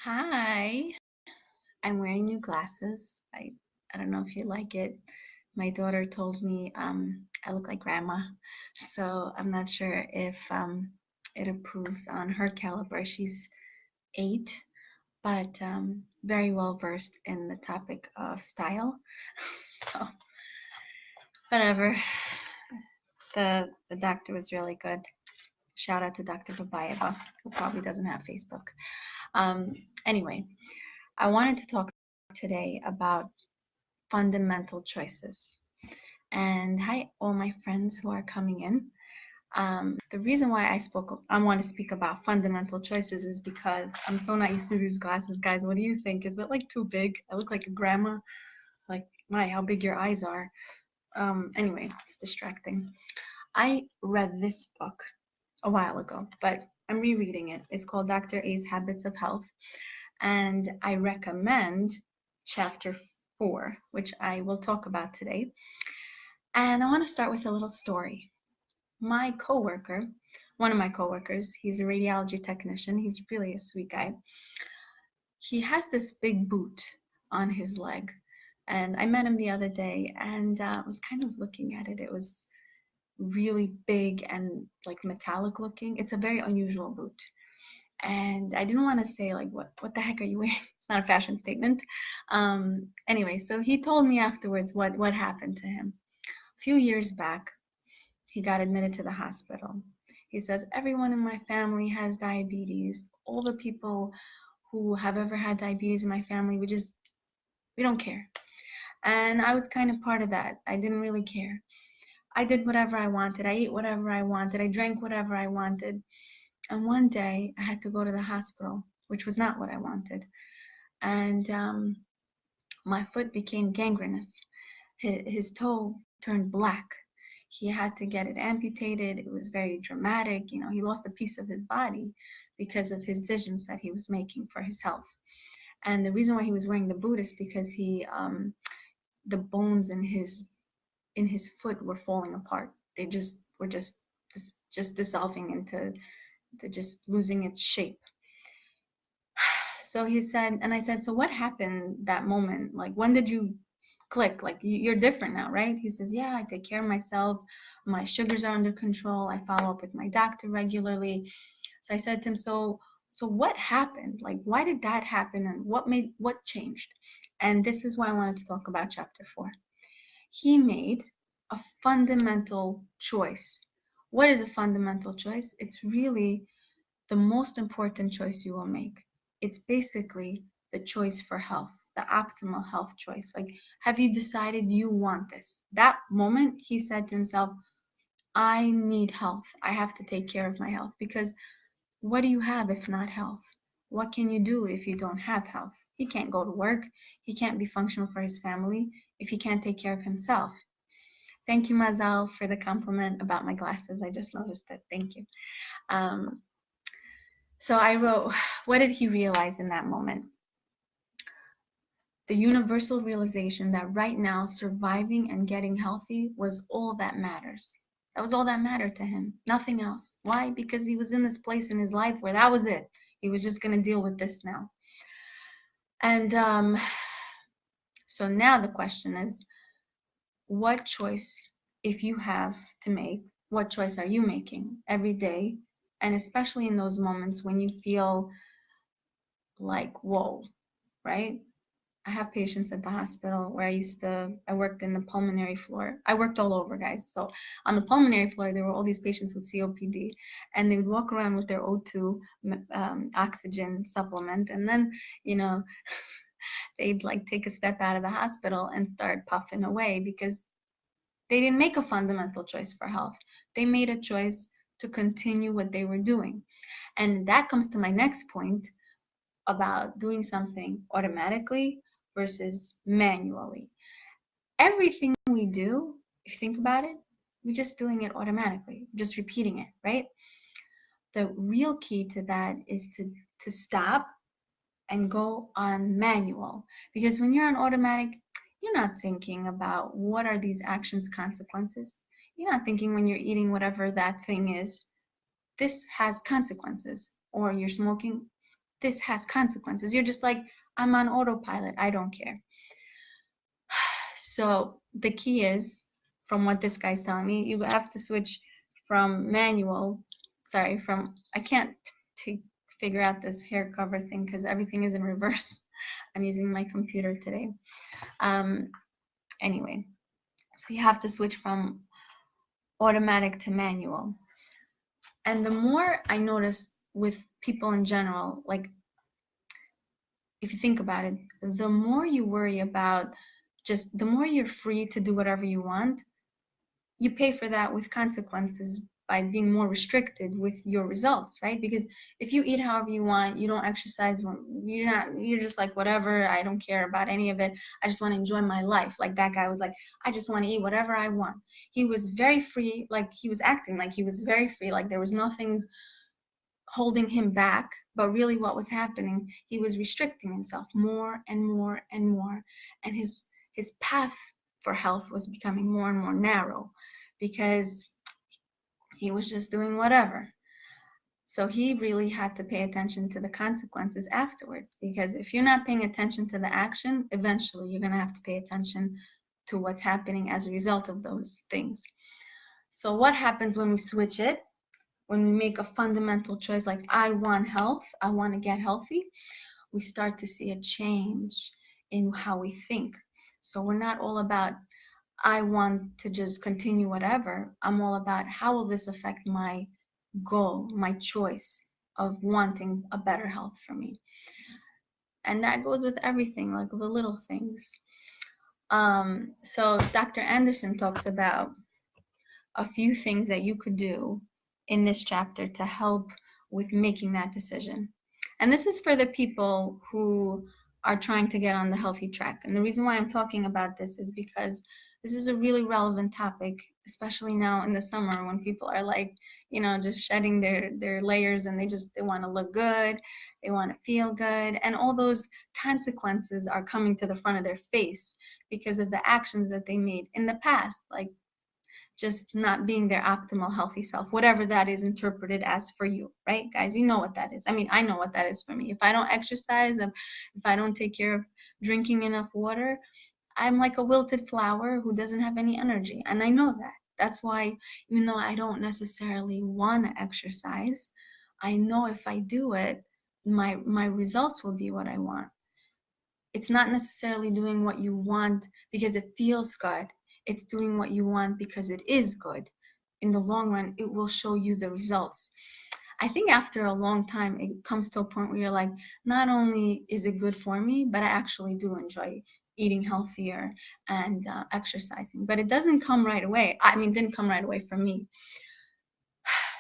Hi, I'm wearing new glasses. I don't know if you like it. My daughter told me I look like grandma, so I'm not sure if it approves on her caliber. She's 8, but very well versed in the topic of style. So whatever. The doctor was really good. Shout out to Dr. Babayeva, who probably doesn't have Facebook. Um, anyway, I wanted to talk today about fundamental choices. And hi, all my friends who are coming in. The reason why I want to speak about fundamental choices is because I'm so not used to these glasses, guys. What do you think? Is it like too big? I look like a grandma. Like, my, how big your eyes are. Anyway, it's distracting. I read this book a while ago, but I'm rereading it. It's called Dr. A's Habits of Health, and I recommend chapter 4, which I will talk about today. And I want to start with a little story. My coworker, one of my coworkers, he's a radiology technician. He's really a sweet guy. He has this big boot on his leg. And I met him the other day and was kind of looking at it. It was really big and like metallic looking. It's a very unusual boot. And I didn't want to say like what the heck are you wearing? It's not a fashion statement. Anyway, so he told me afterwards what happened to him. A few years back, he got admitted to the hospital. He says, everyone in my family has diabetes. All the people who have ever had diabetes in my family, we don't care. And I was kind of part of that. I didn't really care. I did whatever I wanted. I ate whatever I wanted. I drank whatever I wanted. And one day I had to go to the hospital, which was not what I wanted. And my foot became gangrenous. His toe turned black. He had to get it amputated. It was very dramatic. You know, he lost a piece of his body because of his decisions that he was making for his health. And the reason why he was wearing the boot is because the bones in his foot were falling apart. They just were just dissolving into just losing its shape. So he said, and I said, so what happened that moment? Like, when did you click? Like, you're different now, right? He says, yeah, I take care of myself. My sugars are under control. I follow up with my doctor regularly. So I said to him, so what happened? Like, why did that happen? And what changed? And this is why I wanted to talk about chapter 4. He made a fundamental choice. What is a fundamental choice? It's really the most important choice you will make. It's basically the choice for health, the optimal health choice. Like, have you decided you want this? That moment, he said to himself, I need health. I have to take care of my health, because what do you have if not health? What can you do if you don't have health? He can't go to work. He can't be functional for his family if he can't take care of himself. Thank you, Mazal, for the compliment about my glasses. I just noticed it. Thank you. Um, So I wrote, what did he realize in that moment? The universal realization that right now surviving and getting healthy was all that matters. That was all that mattered to him, nothing else. Why? Because he was in this place in his life where that was it. He was just going to deal with this now. And so now the question is, what choice, if you have to make, what choice are you making every day? And especially in those moments when you feel like, whoa, right? I have patients at the hospital where I worked in the pulmonary floor. I worked all over, guys. So on the pulmonary floor, there were all these patients with COPD, and they would walk around with their O2 oxygen supplement, and then, you know, they'd like take a step out of the hospital and start puffing away because they didn't make a fundamental choice for health. They made a choice to continue what they were doing. And that comes to my next point about doing something automatically versus manually. Everything we do, if you think about it, we're just doing it automatically, just repeating it, right? The real key to that is to stop and go on manual. Because when you're on automatic, you're not thinking about what are these actions consequences. You're not thinking when you're eating whatever that thing is, this has consequences. Or you're smoking, this has consequences. You're just like, I'm on autopilot, I don't care. So the key is, from what this guy's telling me, you have to switch from I can't figure out this hair cover thing because everything is in reverse. I'm using my computer today. Anyway, so you have to switch from automatic to manual. And the more I notice with people in general, like, if you think about it, the more you worry about, just the more you're free to do whatever you want, you pay for that with consequences by being more restricted with your results, right? Because if you eat however you want, you don't exercise, you're just like, whatever, I don't care about any of it, I just want to enjoy my life. Like that guy was like, I just want to eat whatever I want. He was very free, like he was acting like he was very free, like there was nothing holding him back. But really what was happening, he was restricting himself more and more and more, and his path for health was becoming more and more narrow because he was just doing whatever. So he really had to pay attention to the consequences afterwards, because if you're not paying attention to the action, eventually you're going to have to pay attention to what's happening as a result of those things. So what happens when we switch it? When we make a fundamental choice like, I want health, I want to get healthy, we start to see a change in how we think. So we're not all about, I want to just continue whatever. I'm all about, how will this affect my goal, my choice of wanting a better health for me? And that goes with everything, like the little things. So Dr. Anderson talks about a few things that you could do in this chapter to help with making that decision. And this is for the people who are trying to get on the healthy track. And the reason why I'm talking about this is because this is a really relevant topic, especially now in the summer when people are like, just shedding their layers, and they want to look good, they want to feel good, and all those consequences are coming to the front of their face because of the actions that they made in the past, like just not being their optimal healthy self, whatever that is interpreted as for you, right, guys? You know what that is. I mean, I know what that is for me. If I don't exercise, if I don't take care of drinking enough water, I'm like a wilted flower who doesn't have any energy. And I know that. That's why, even though I don't necessarily want to exercise, I know if I do it, my results will be what I want. It's not necessarily doing what you want because it feels good. It's doing what you want because it is good. In the long run, it will show you the results. I think after a long time, it comes to a point where you're like, not only is it good for me, but I actually do enjoy eating healthier and exercising. But it doesn't come right away. I mean, it didn't come right away for me.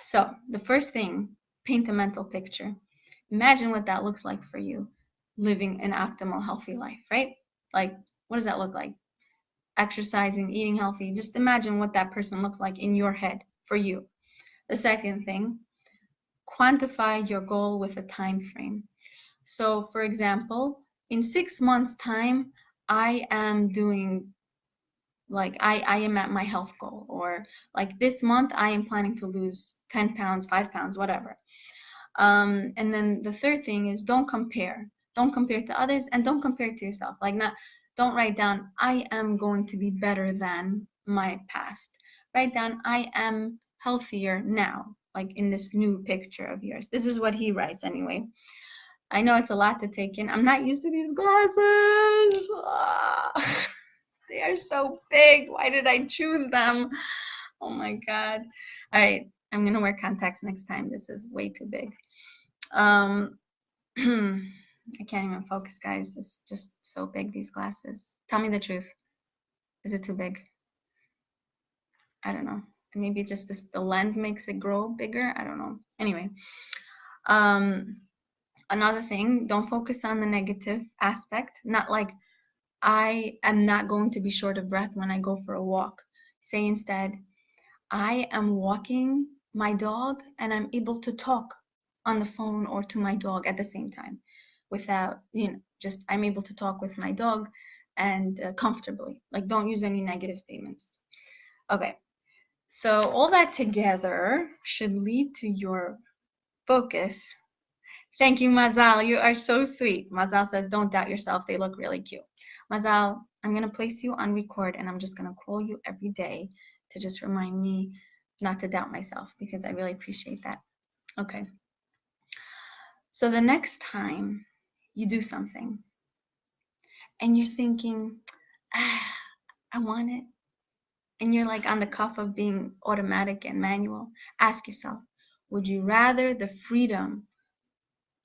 So the first thing, paint a mental picture. Imagine what that looks like for you, living an optimal, healthy life, right? Like, what does that look like? Exercising, eating healthy. Just imagine what that person looks like in your head for you. The second thing, quantify your goal with a time frame. So, for example, in 6 months' time, I am doing, like, I am at my health goal, or like this month I am planning to lose 10 pounds, 5 pounds, whatever. And then the third thing is, don't compare to others, and don't compare to yourself. Like, don't write down, I am going to be better than my past. Write down, I am healthier now, like in this new picture of yours. This is what he writes anyway. I know it's a lot to take in. I'm not used to these glasses. They are so big. Why did I choose them? Oh my God. All right, I'm going to wear contacts next time. This is way too big. I can't even focus, guys. It's just so big, these glasses. Tell me the truth. Is it too big? I don't know. Maybe just the lens makes it grow bigger. I don't know. Anyway, another thing, don't focus on the negative aspect. Not like, I am not going to be short of breath when I go for a walk. Say instead, I am walking my dog and I'm able to talk on the phone or to my dog at the same time without, just I'm able to talk with my dog and comfortably. Like, don't use any negative statements. Okay, so all that together should lead to your focus Thank you, Mazal. You are so sweet. Mazal says, don't doubt yourself. They look really cute. Mazal, I'm going to place you on record and I'm just going to call you every day to just remind me not to doubt myself because I really appreciate that. Okay. So the next time you do something and you're thinking, I want it, and you're like on the cuff of being automatic and manual, ask yourself, would you rather the freedom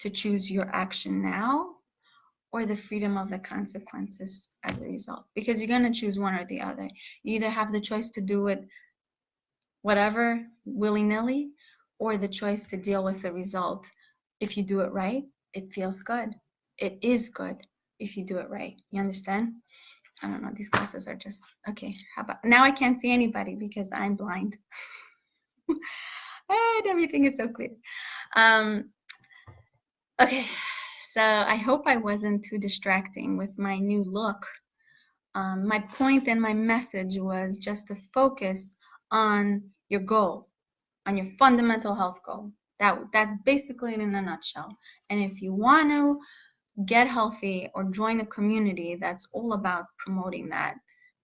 to choose your action now or the freedom of the consequences as a result? Because you're going to choose one or the other. You either have the choice to do it whatever, willy-nilly, or the choice to deal with the result. If you do it right, it feels good. It is good if you do it right. You understand? I don't know. These glasses are just okay. How about now? I can't see anybody because I'm blind. And everything is so clear. Okay, so I hope I wasn't too distracting with my new look. My point and my message was just to focus on your goal, on your fundamental health goal. That's basically it in a nutshell. And if you want to get healthy or join a community that's all about promoting that,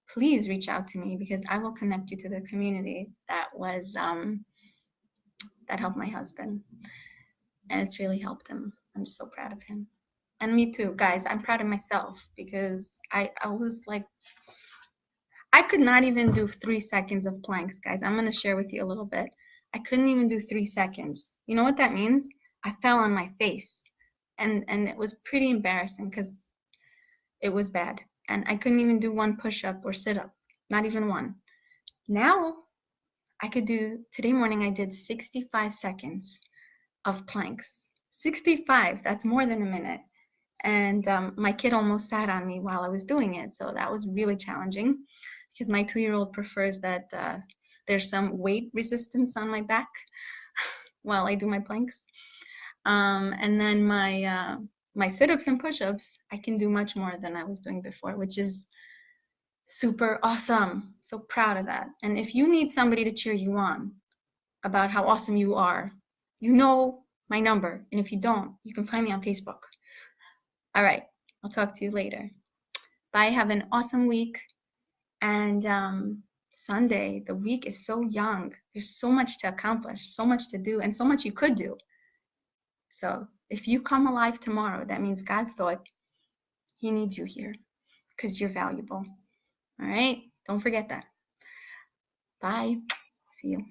please reach out to me because I will connect you to the community that was that helped my husband, and it's really helped him. I'm just so proud of him. And me too, guys. I'm proud of myself because I was like, I could not even do 3 seconds of planks, guys. I'm going to share with you a little bit. I couldn't even do 3 seconds. You know what that means? I fell on my face. And it was pretty embarrassing because it was bad. And I couldn't even do one push-up or sit-up. Not even one. Now, I could do, today morning I did 65 seconds of planks. 65, that's more than a minute. And my kid almost sat on me while I was doing it. So that was really challenging because my 2-year-old prefers that there's some weight resistance on my back while I do my planks. And then my sit-ups and push-ups, I can do much more than I was doing before, which is super awesome. So proud of that. And if you need somebody to cheer you on about how awesome you are, you know my number. And if you don't, you can find me on Facebook. All right. I'll talk to you later. Bye. Have an awesome week. And Sunday, the week is so young. There's so much to accomplish, so much to do, and so much you could do. So if you come alive tomorrow, that means God thought he needs you here because you're valuable. All right? Don't forget that. Bye. See you.